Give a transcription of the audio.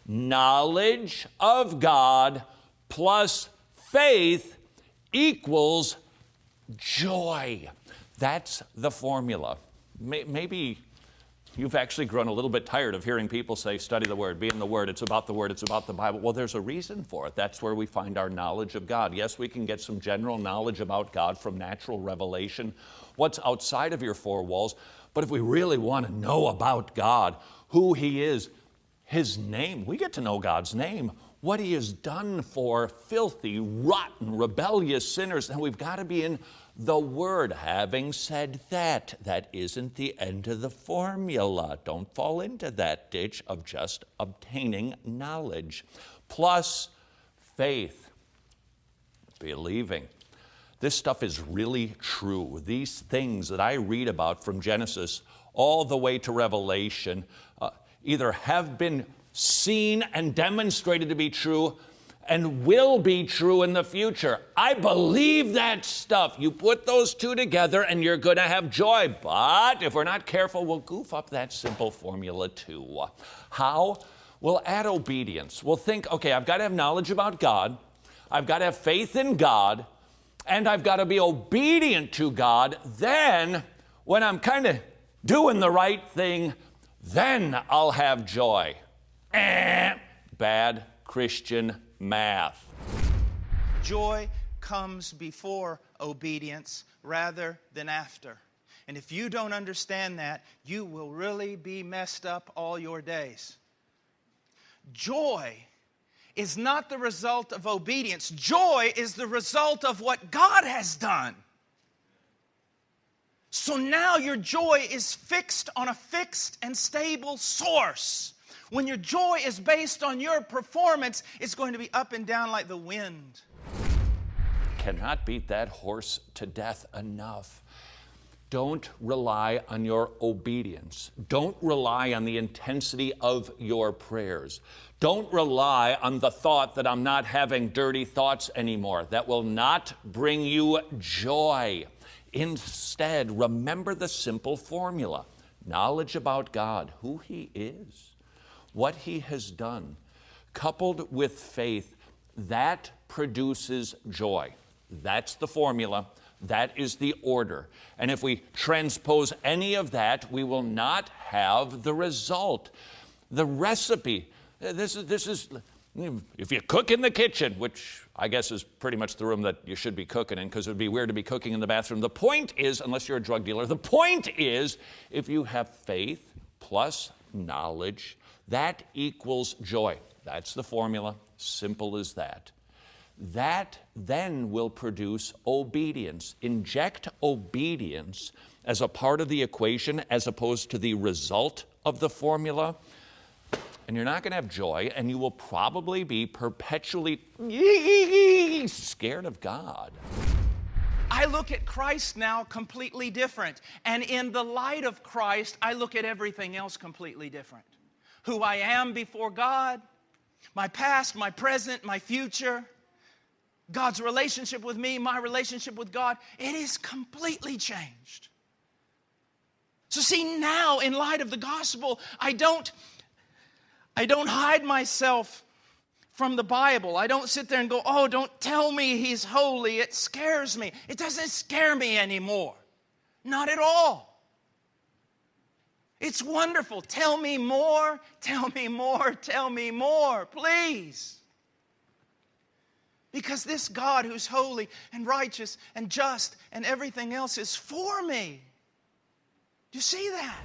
knowledge of God plus faith equals joy. That's the formula. Maybe you've actually grown a little bit tired of hearing people say, study the Word, be in the Word, it's about the Word, it's about the Bible. Well, there's a reason for it. That's where we find our knowledge of God. Yes, we can get some general knowledge about God from natural revelation, what's outside of your four walls. But if we really want to know about God, who He is, His name, we get to know God's name, what He has done for filthy, rotten, rebellious sinners, and we've got to be in the Word. Having said that, that isn't the end of the formula. Don't fall into that ditch of just obtaining knowledge. Plus faith, believing. This stuff is really true. These things that I read about from Genesis all the way to Revelation either have been seen and demonstrated to be true and will be true in the future. I believe that stuff. You put those two together and you're going to have joy. But if we're not careful, we'll goof up that simple formula too. How? We'll add obedience. We'll think, okay, I've got to have knowledge about God. I've got to have faith in God. And I've got to be obedient to God. Then, when I'm kind of doing the right thing, then I'll have joy. Bad Christian math. Joy comes before obedience rather than after. And if you don't understand that, you will really be messed up all your days. Joy is not the result of obedience. Joy is the result of what God has done. So now your joy is fixed on a fixed and stable source. When your joy is based on your performance, it's going to be up and down like the wind. Cannot beat that horse to death enough. Don't rely on your obedience. Don't rely on the intensity of your prayers. Don't rely on the thought that I'm not having dirty thoughts anymore. That will not bring you joy. Instead, remember the simple formula. Knowledge about God, who He is, what He has done, coupled with faith, that produces joy. That's the formula. That is the order. And if we transpose any of that, we will not have the result. The recipe, this is, if you cook in the kitchen, which I guess is pretty much the room that you should be cooking in, because it would be weird to be cooking in the bathroom. The point is, unless you're a drug dealer, the point is, if you have faith plus knowledge, that equals joy. That's the formula. Simple as that. That then will produce obedience. Inject obedience as a part of the equation as opposed to the result of the formula, and you're not going to have joy, and you will probably be perpetually scared of God. I look at Christ now completely different. And in the light of Christ, I look at everything else completely different. Who I am before God, my past, my present, my future, God's relationship with me, my relationship with God, it is completely changed. So see, now in light of the gospel, I don't hide myself from the Bible. I don't sit there and go, oh, don't tell me He's holy. It scares me. It doesn't scare me anymore. Not at all. It's wonderful. Tell me more, tell me more, tell me more, please. Because this God who's holy and righteous and just and everything else is for me. Do you see that?